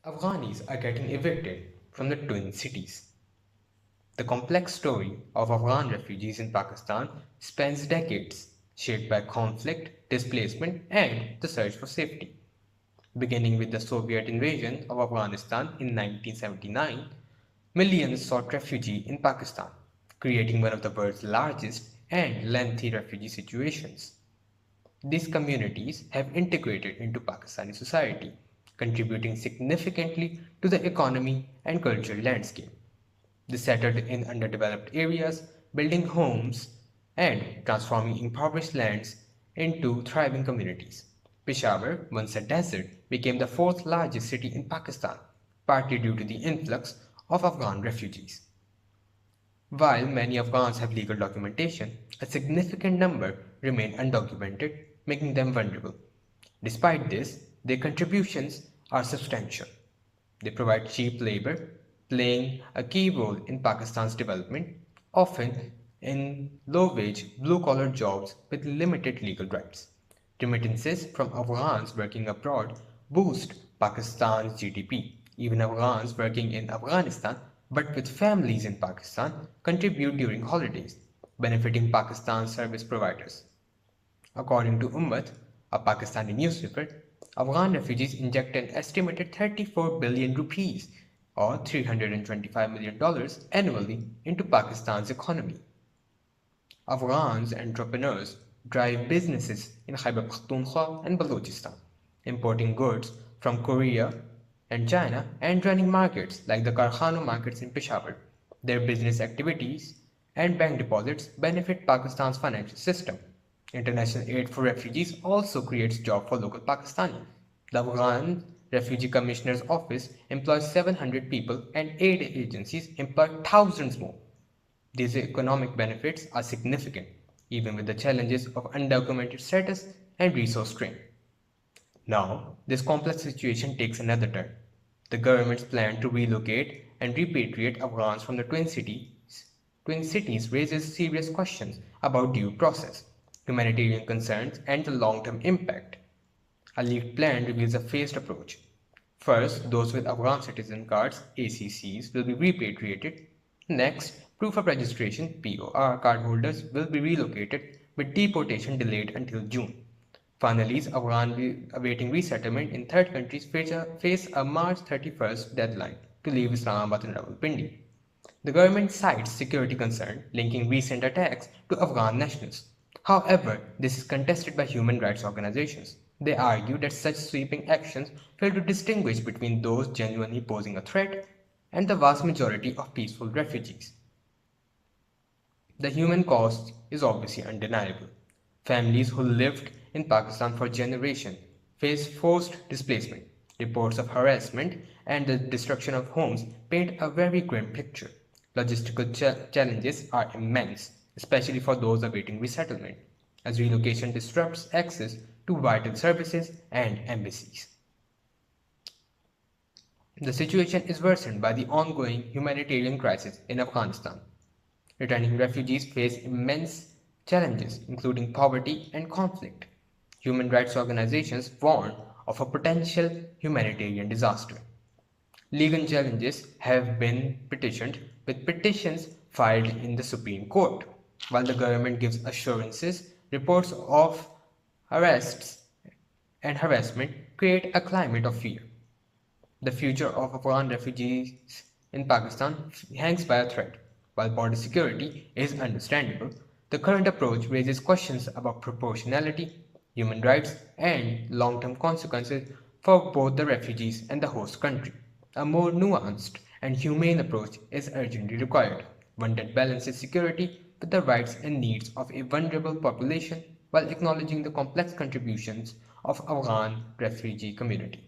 Afghanis are getting evicted from the twin cities. The complex story of Afghan refugees in Pakistan spans decades, shaped by conflict, displacement, and the search for safety. Beginning with the Soviet invasion of Afghanistan in 1979, millions sought refuge in Pakistan, creating one of the world's largest and lengthy refugee situations. These communities have integrated into Pakistani society, contributing significantly to the economy and cultural landscape. They settled in underdeveloped areas, building homes and transforming impoverished lands into thriving communities. Peshawar, once a desert, became the fourth largest city in Pakistan, partly due to the influx of Afghan refugees. While many Afghans have legal documentation, a significant number remain undocumented, making them vulnerable. Despite this, their contributions are substantial. They provide cheap labor, playing a key role in Pakistan's development, often in low-wage, blue-collar jobs with limited legal rights. Remittances from Afghans working abroad boost Pakistan's GDP. Even Afghans working in Afghanistan but with families in Pakistan contribute during holidays, benefiting Pakistan's service providers. According to Ummat, a Pakistani newspaper, Afghan refugees inject an estimated 34 billion rupees or $325 million annually into Pakistan's economy. Afghans entrepreneurs drive businesses in Khyber Pakhtunkhwa and Balochistan, importing goods from Korea and China and running markets like the Karkhano markets in Peshawar. Their business activities and bank deposits benefit Pakistan's financial system. International aid for refugees also creates jobs for local Pakistanis. The Afghan Refugee Commissioner's Office employs 700 people and aid agencies employ thousands more. These economic benefits are significant, even with the challenges of undocumented status and resource strain. Now, this complex situation takes another turn. The government's plan to relocate and repatriate Afghans from the twin cities raises serious questions about due process, humanitarian concerns, and the long-term impact. A leaked plan reveals a phased approach. First, those with Afghan citizen cards (ACCs) will be repatriated. Next, proof of registration (POR) cardholders will be relocated, with deportation delayed until June. Finally, Afghans awaiting resettlement in third countries face a March 31st deadline to leave Islamabad and Rawalpindi. The government cites security concerns linking recent attacks to Afghan nationals. However, this is contested by human rights organizations. They argue that such sweeping actions fail to distinguish between those genuinely posing a threat and the vast majority of peaceful refugees. The human cost is obviously undeniable. Families who lived in Pakistan for generations face forced displacement. Reports of harassment and the destruction of homes paint a very grim picture. Logistical challenges are immense, especially for those awaiting resettlement, as relocation disrupts access to vital services and embassies. The situation is worsened by the ongoing humanitarian crisis in Afghanistan. Returning refugees face immense challenges, including poverty and conflict. Human rights organizations warn of a potential humanitarian disaster. Legal challenges have been petitioned, with petitions filed in the Supreme Court. While the government gives assurances, reports of arrests and harassment create a climate of fear. The future of Afghan refugees in Pakistan hangs by a thread. While border security is understandable, the current approach raises questions about proportionality, human rights, and long-term consequences for both the refugees and the host country. A more nuanced and humane approach is urgently required, one that balances security with the rights and needs of a vulnerable population while acknowledging the complex contributions of Afghan refugee community.